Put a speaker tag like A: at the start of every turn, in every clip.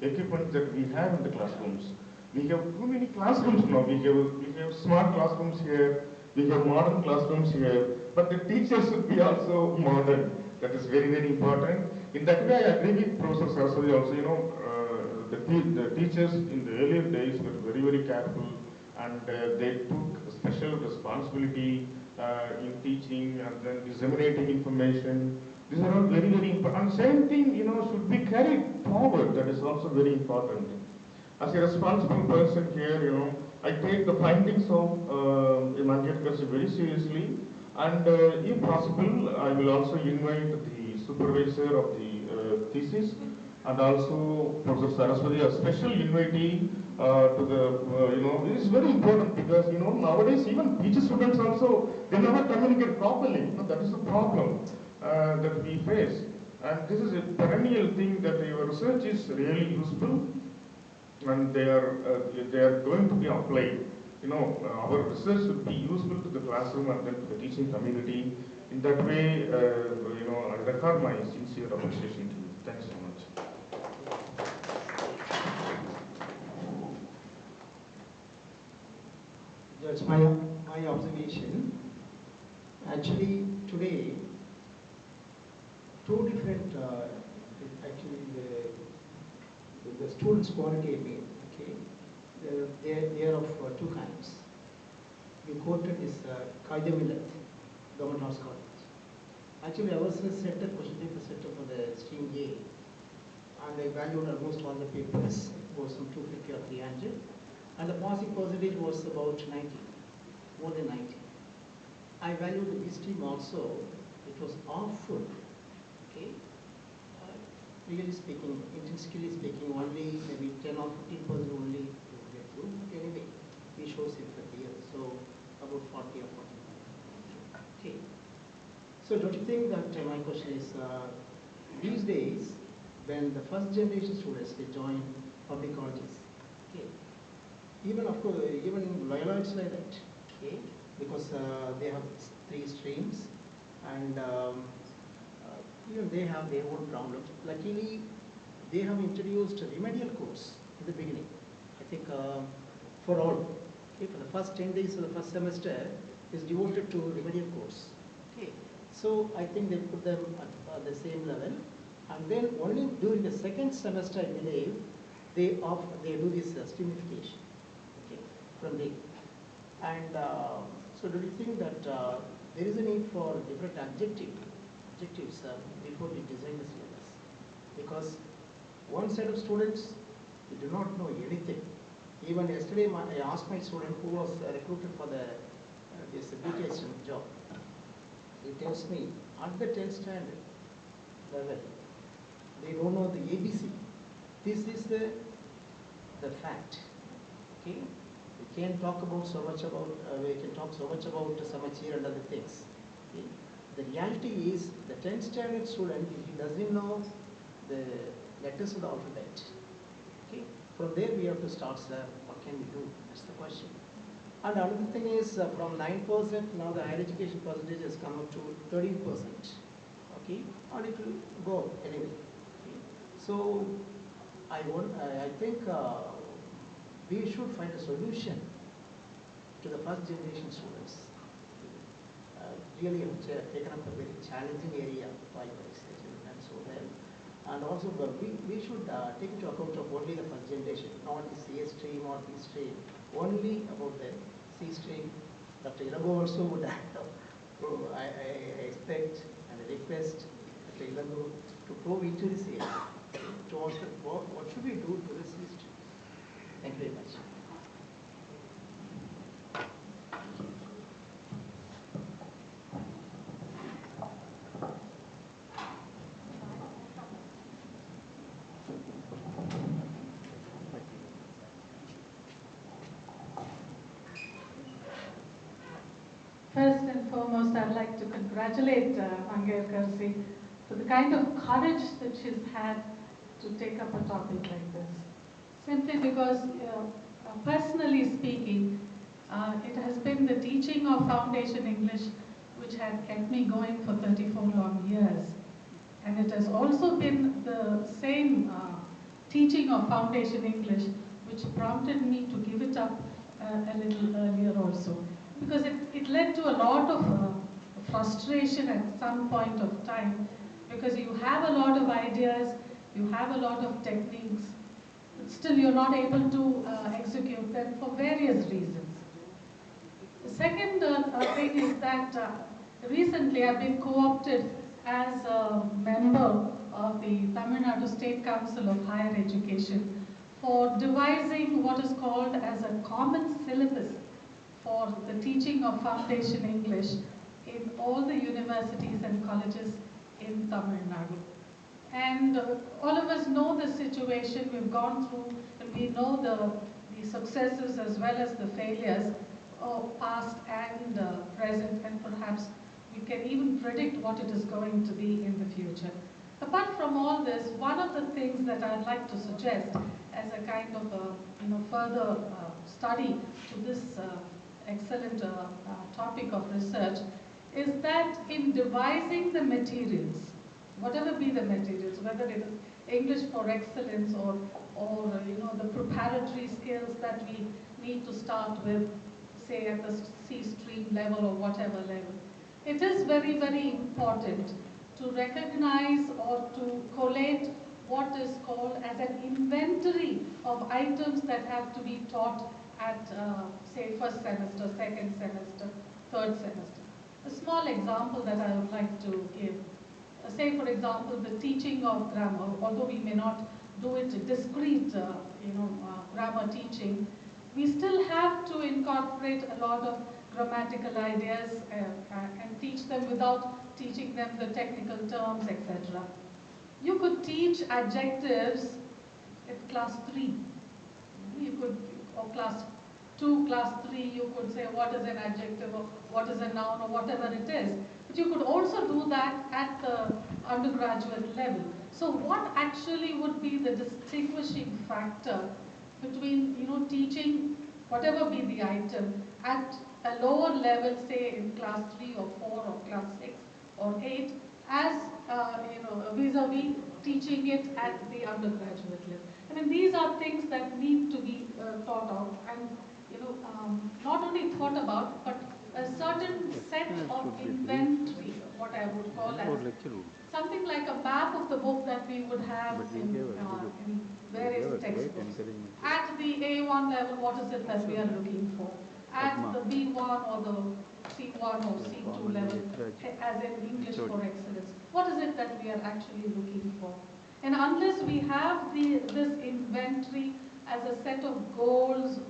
A: equipment that we have in the classrooms. We have too many classrooms now. We have smart classrooms here. We have modern classrooms here. But the teachers should be also modern. That is very, very important. In that way, I agree with Professor Saraswati also. The teachers in the earlier days were very, very careful, and they took special responsibility in teaching and then disseminating information. These are all very, very important. And same thing, should be carried forward. That is also very important. As a responsible person here, I take the findings of Mangetkar's very seriously, and if possible, I will also invite the supervisor of the thesis and also Professor Saraswati, a special invitee to the, it is very important because, nowadays even PG students also, they never communicate properly. That is the problem that we face. And this is a perennial thing that your research is really useful, and they are going to be applied. Our research should be useful to the classroom and then to the teaching community. In that way, I record my sincere appreciation to you. Thanks so much.
B: That's my observation. Actually, today, two different, actually, the students' quality, I mean, okay, they are of two kinds. You quoted this Qaida Millat, Government Arts College. Actually, I was set a question paper setup for the stream A, and I valued almost all the papers. It was some 250 or 300, and the passing percentage was about 90, more than 90. I valued the B stream also. It was awful. Okay. Really speaking, intrinsically speaking, only maybe 10 or 15% only will get through. But anyway, we show sympathy here, so about 40 or 45. Okay. So don't you think that my question is, these days, when the first generation students, they join public colleges, okay, even of course, even Loyola it's like that, okay, because they have 3 streams, and even they have their own problems. Luckily, they have introduced a remedial course in the beginning. I think for all, okay, for the first 10 days of the first semester is devoted to remedial course. Okay, so I think they put them at the same level, and then only during the second semester, I believe, they do this streamification, okay, from there. And so, do you think that there is a need for different objectives before we design the syllabus? Because one set of students, they do not know anything. Even yesterday, I asked my student who was recruited for this BTS job. He tells me at the 10th standard level, they don't know the ABC. This is the fact. Okay, we can talk about so much about Samachir and other things. Okay? The reality is the 10th standard student, if he doesn't know the letters of the alphabet, okay, from there we have to start, sir, what can we do? That's the question. And another thing is from 9%, now the higher education percentage has come up to 13%. Okay, and it will go anyway. Okay. So I think we should find a solution to the first generation students. Really have taken up a very challenging area by research and so well. And also we should take into account of only the first generation, not the C stream or B stream, only about the C stream. Dr. Ilago also would have, I expect and I request Dr. Ilago to probe into this area, to ask what should we do to the C stream. Thank you very much.
C: First and foremost, I'd like to congratulate Mangetkarji for the kind of courage that she's had to take up a topic like this. Simply because, personally speaking, it has been the teaching of Foundation English which had kept me going for 34 long years. And it has also been the same teaching of foundation English, which prompted me to give it up a little earlier also. Because it led to a lot of frustration at some point of time, because you have a lot of ideas, you have a lot of techniques, but still you're not able to execute them for various reasons. The second thing is that recently I've been co-opted as a member of the Tamil Nadu State Council of Higher Education for devising what is called as a common syllabus for the teaching of foundation English in all the universities and colleges in Tamil Nadu. And all of us know the situation we've gone through, and we know the successes as well as the failures, past and present, and perhaps we can even predict what it is going to be in the future. Apart from all this, one of the things that I'd like to suggest as a kind of further study to this excellent topic of research is that in devising the materials, whatever be the materials, whether it is English for excellence or the preparatory skills that we need to start with, say at the C stream level or whatever level, it is very, very important to recognize or to collate what is called as an inventory of items that have to be taught at, say, first semester, second semester, third semester. A small example that I would like to give. Say, for example, the teaching of grammar, although we may not do it discrete, grammar teaching, we still have to incorporate a lot of grammatical ideas and teach them without teaching them the technical terms, etc. You could teach adjectives at class 3. You could, or class 2, class 3, you could say what is an adjective or what is a noun or whatever it is. But you could also do that at the undergraduate level. So what actually would be the distinguishing factor between teaching whatever be the item at a lower level, say in class 3 or 4 or class 6 or 8, as vis-a-vis teaching it at the undergraduate level. I mean, these are things that need to be thought out and not only thought about, but a certain set of inventory, what I would call as something like a map of the book that we would have in various textbooks. At the A1 level, what is it that we are looking for? At the B1 or the C1 or C2 level, as in English for excellence, what is it that we are actually looking for? And unless we have this inventory as a set of goals,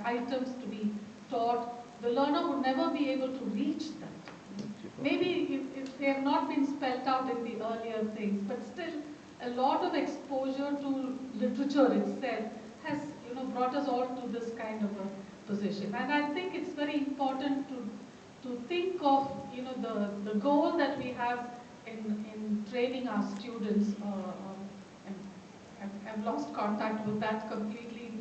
C: items to be taught, the learner would never be able to reach that. Maybe if they have not been spelled out in the earlier things, but still a lot of exposure to literature itself has brought us all to this kind of a position. And I think it's very important to think of the goal that we have in training our students. I've lost contact with that completely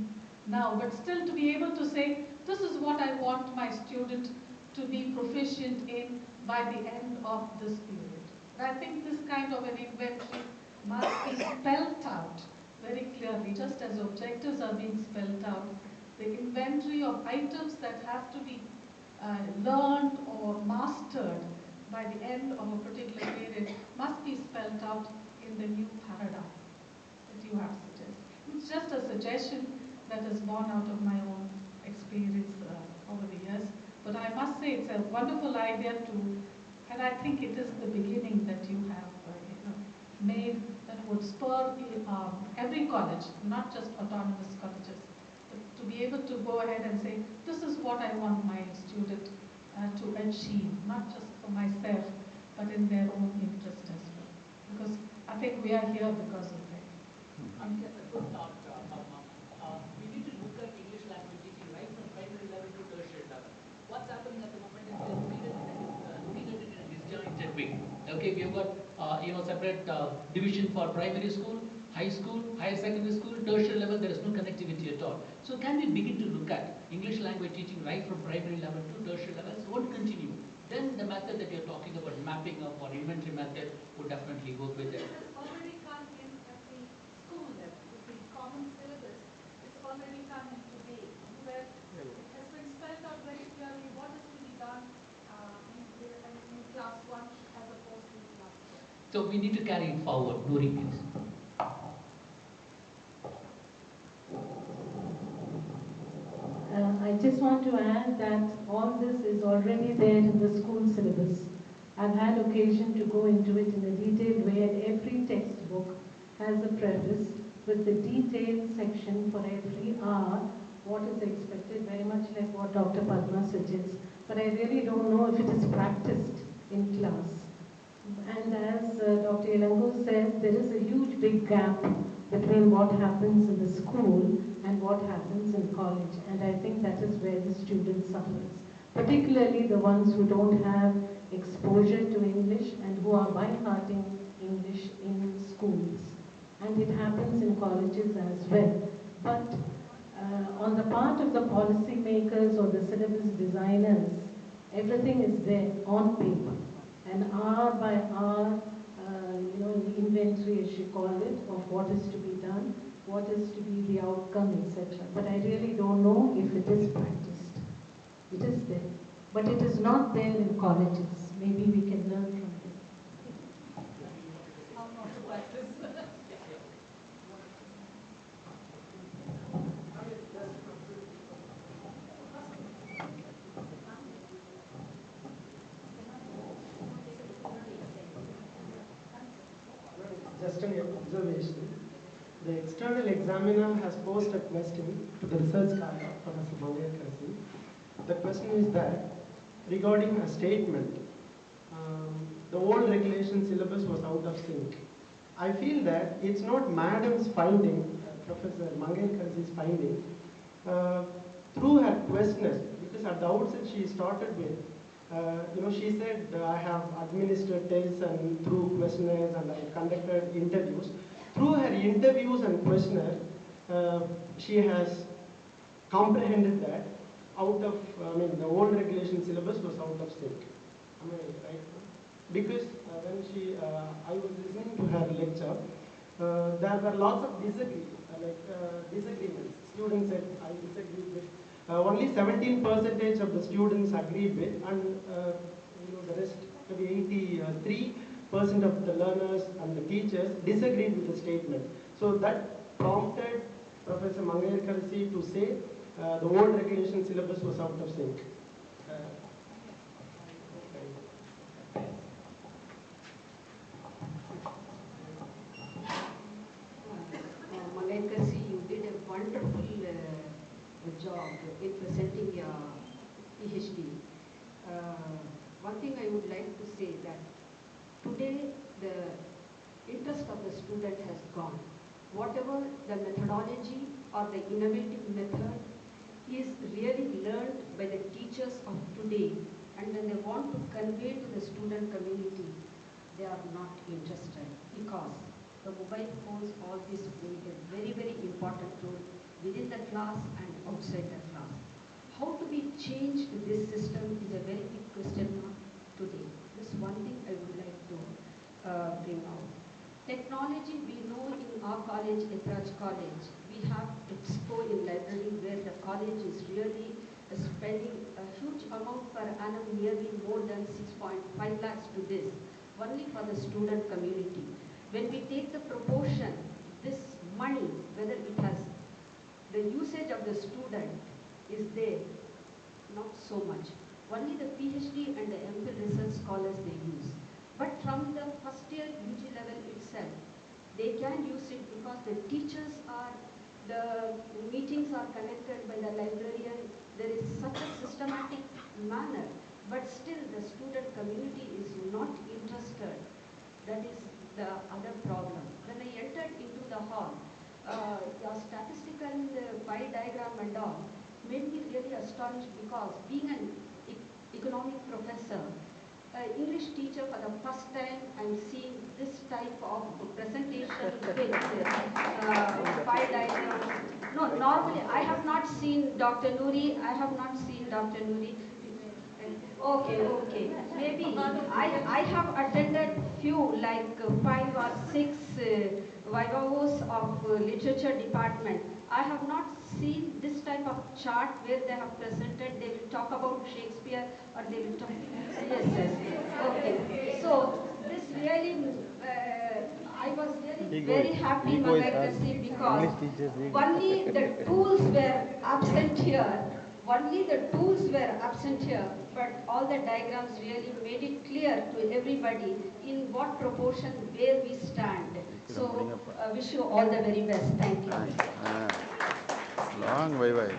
C: now, but still to be able to say, this is what I want my student to be proficient in by the end of this period. And I think this kind of an inventory must be spelled out very clearly, just as objectives are being spelled out. The inventory of items that have to be learned or mastered by the end of a particular period must be spelled out in the new paradigm that you have suggested. It's just a suggestion that is born out of my own experience over the years. But I must say it's a wonderful idea and I think it is the beginning that you have made that would spur every college, not just autonomous colleges, but to be able to go ahead and say, this is what I want my student to achieve, not just for myself, but in their own interest as well. Because I think we are here because of that.
D: Good thought, Padma. We need to look at English language teaching right from primary level to tertiary level. What's happening at the moment is we are looking at it in a disjointed way. Okay, we have got separate division for primary school, high school, higher secondary school, tertiary level. There is no connectivity at all. So can we begin to look at English language teaching right from primary level to tertiary level? So won't continue. Then the method that you're talking about, mapping up or inventory method, would definitely work with it.
C: Already come in at the school level. already come in today, where it has been spelled out very clearly what is to be done in class 1 as opposed to class 2.
D: So we need to carry it forward. Nuri, please.
E: I just want to add that all this is already there in the school syllabus. I've had occasion to go into it in a detailed way, and every textbook has a preface with the detailed section for every hour, what is expected, very much like what Dr. Padma suggests. But I really don't know if it is practiced in class. And as Dr. Ilango said, there is a huge big gap between what happens in the school and what happens in college. And I think that is where the student suffers, particularly the ones who don't have exposure to English and who are by-hearting English in schools. And it happens in colleges as well. But on the part of the policy makers or the syllabus designers, everything is there on paper. And hour by hour, inventory, as she called it, of what is to be done, what is to be the outcome, etc. But I really don't know if it is practiced. It is there. But it is not there in colleges. Maybe we can learn from this.
C: How not to practice.
B: Just an observation. The external examiner has posed a question to the research scholar, Professor Mangal Kasi. The question is that regarding a statement, the old regulation syllabus was out of sync. I feel that it's not Madam's finding, Professor Mangal Kasi's finding, through her questioners, because at the outset she started with, she said, I have administered tests and through questionnaires and I conducted interviews. Through her interviews and questionnaire, she has comprehended that the old regulation syllabus was out of sync. Am I right? Because when I was listening to her lecture, there were lots of disagreements. Students said, I disagreed with. Only 17% of the students agreed with, and the rest, maybe 83% of the learners and the teachers disagreed with the statement. So that prompted Professor Mangal Kasi to say the old regulation syllabus was out of sync.
F: Malaikasi, you did a wonderful job in presenting your PhD. One thing I would like to say that today the interest of the student has gone. Whatever the methodology or the innovative method is really learned by the teachers of today, and when they want to convey to the student community, they are not interested because the mobile phones always play a very, very important role within the class and outside the class. How to be changed this system is a very big question mark today. This one thing I would like to bring out. Technology, we know in our college, Etraj College, we have Expo in library where the college is really spending a huge amount per annum, nearly more than 6.5 lakhs to this, only for the student community. When we take the proportion, this money, whether it has the usage of the student is there, not so much. Only the PhD and the MPhil research scholars they use. But from the first year UG level itself, they can use it because the teachers are, the meetings are connected by the librarian. There is such a systematic manner, but still the student community is not interested. That is the other problem. When I entered into the hall, your statistical pie diagram and all made me really astonished because being an economic professor, English teacher for the first time, I'm seeing this type of presentation with pie diagrams. No, normally I have not seen Dr. Nuri. I have not seen Dr. Nuri. Okay. Maybe I have attended few, like 5 or 6 vivos of literature department. I have not seen this type of chart where they have presented, they will talk about Shakespeare or they will talk, yes, yes, okay. So this really, I was really very happy, Mangai, because only the tools were absent here. Only the tools were absent here, but all the diagrams really made it clear to everybody in what proportion where we stand. So, wish you all the very best. Thank you.
G: Long viva.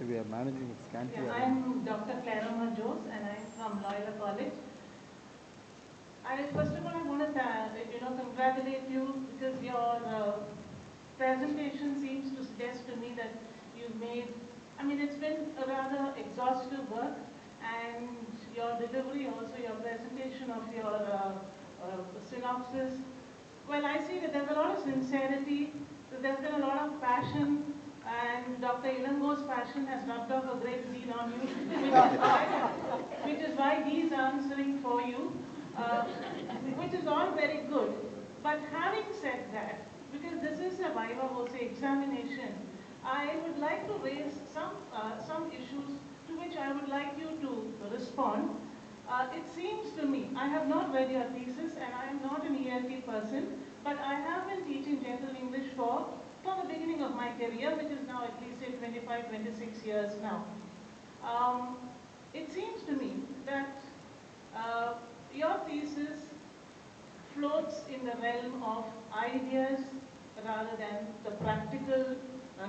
G: We are managing it scanty.
C: Yeah, I'm Dr. Claroma Jose and I'm from Loyola College. First of all, I want to congratulate you because your presentation seems to suggest to me that you've made, it's been a rather exhaustive work, and your delivery, also your presentation of your synopsis. Well, I see that there's a lot of sincerity, that there's been a lot of passion, and Dr. Ilango's passion has rubbed off a great deal on you, which is why he's answering for you, which is all very good. But having said that, because this is a viva voce examination, I would like to raise some issues to which I would like you to respond. It seems to me, I have not read your thesis and I am not an ELT person, but I have been teaching general English for the beginning of my career, which is now at least say 25, 26 years now. It seems to me that your thesis floats in the realm of ideas rather than the practical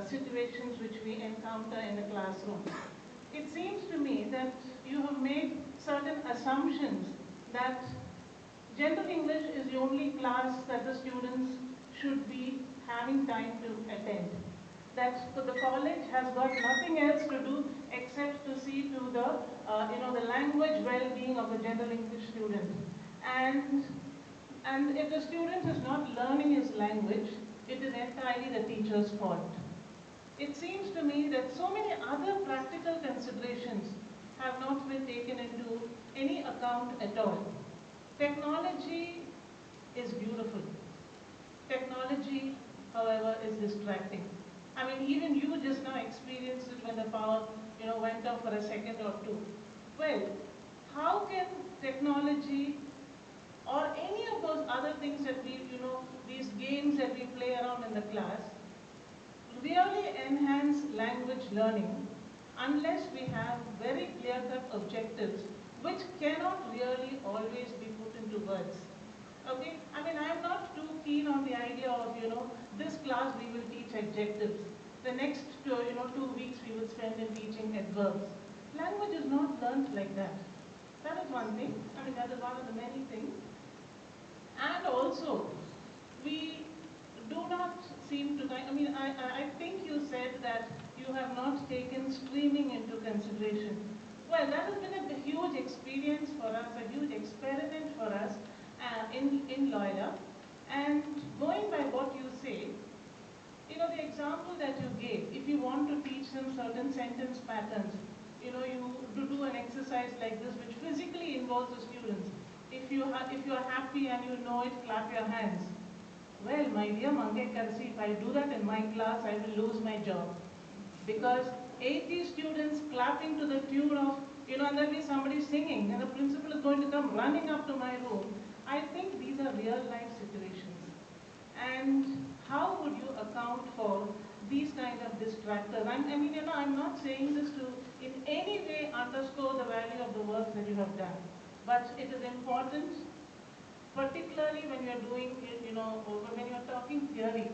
C: situations which we encounter in the classroom. It seems to me that you have made certain assumptions that general English is the only class that the students should be having time to attend. That the college has got nothing else to do except to see to the language well-being of the general English student. And if the student is not learning his language, it is entirely the teacher's fault. It seems to me that so many other practical considerations have not been taken into any account at all. Technology is beautiful. Technology, however, is distracting. Even you just now experienced it when the power, went off for a second or two. Well, how can technology or any of those other things that these games that we play around in the class, really enhance language learning unless we have very clear-cut objectives which cannot really always be put into words. Okay? I'm not too keen on the idea of, this class we will teach adjectives. The next, 2 weeks we will spend in teaching adverbs. Language is not learnt like that. That is one thing. That is one of the many things. And also, we do not seem to, I think you said that you have not taken streaming into consideration. Well, that has been a huge experience for us, a huge experiment for us in Loyola. And going by what you say, the example that you gave, if you want to teach them certain sentence patterns, you do an exercise like this which physically involves the students. If you are happy and you know it, clap your hands. Well, my dear Mangai Karsi, if I do that in my class, I will lose my job. Because 80 students clapping to the tune of, and there'll be somebody singing, and the principal is going to come running up to my room. I think these are real life situations. And how would you account for these kind of distractors? I'm not saying this to in any way underscore the value of the work that you have done. But it is important, particularly when you're doing, when you're talking theory,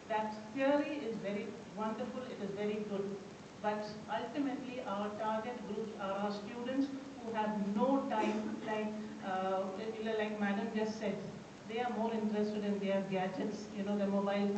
C: that theory is very wonderful, it is very good. But ultimately, our target groups are our students who have no time, like Madam just said. They are more interested in their gadgets, their mobile phones.